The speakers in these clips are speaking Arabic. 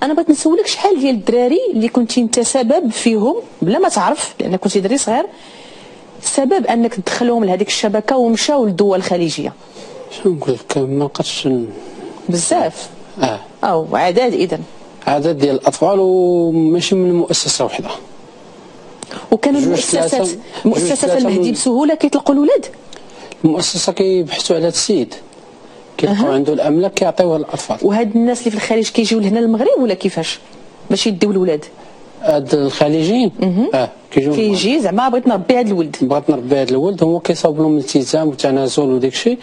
انا بغيت نسولك شحال ديال الدراري اللي كنتي انت سبب فيهم بلا ما تعرف لان كنتي دري صغير سبب انك تدخلهم لهذيك الشبكه ومشاو للدول الخليجيه؟ شنو نقول لك، ما بقاتش بزاف. او عدد اذا عدد ديال الاطفال وماشي من مؤسسه واحده. وكانوا المؤسسات المهدي بسهوله كيطلقوا الاولاد؟ المؤسسه كيبحثوا على هذا السيد كيلقاو عنده الاملاك كيعطيوها للاطفال. وهاد الناس اللي في الخارج كيجيو لهنا المغرب ولا كيفاش باش يديو الولاد؟ هاد الخليجيين كيجي زعما بغيت نربي هاد الولد، بغيت نربي هاد الولد، هو كيصاوب لهم الالتزام والتنازل وداك الشيء.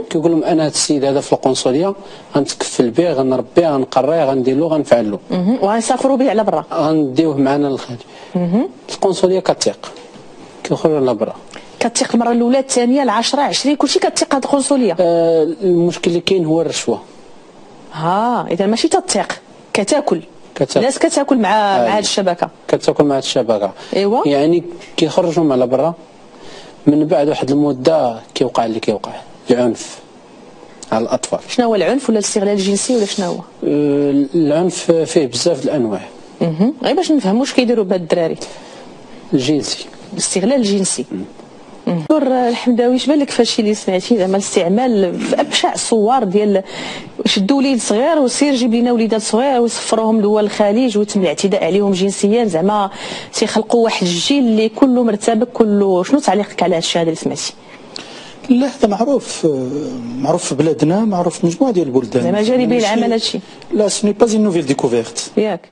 كيقول لهم انا هاد السيد هذا في القنصليه غنتكفل به، غنربيه، غنقريه، غندير له، غنفعل له، وغنسافروا به على برا، غنديوه معنا للخارج. القنصليه كتيق، كيخرجوا على برا، كتيق المره الاولى الثانيه العشرة 20 كلشي كتيق هاد القنصليه. المشكل اللي كاين هو الرشوه. اذا ماشي تتيق، كتاكل الناس كتاكل مع هاد الشبكه، كتاكل مع هاد الشبكه. ايوا يعني كيخرجوهم على برا، من بعد واحد المده كيوقع اللي كيوقع العنف على الاطفال. شنو هو العنف ولا الاستغلال الجنسي ولا شنو هو؟ العنف فيه بزاف الانواع. غير باش نفهموا واش كيديروا بهاد الدراري. الجنسي، الاستغلال الجنسي. دكتور الحمداوي، اش بان لك فهادشي اللي سمعتي زعما الاستعمال في ابشع الصور ديال شدوا وليد صغير وسير جيب لنا وليدات صغير ويسفروهم لدول الخليج ويتم الاعتداء عليهم جنسيا، زعما تيخلقوا واحد الجيل اللي كله مرتبك كله. شنو تعليقك على هادشي هذا اللي سمعتي؟ لا هذا معروف في بلادنا، معروف في مجموعه ديال البلدان. زعما جاري به العمل هادشي. لا سني با اون نوفيل ديكوفيرت. ياك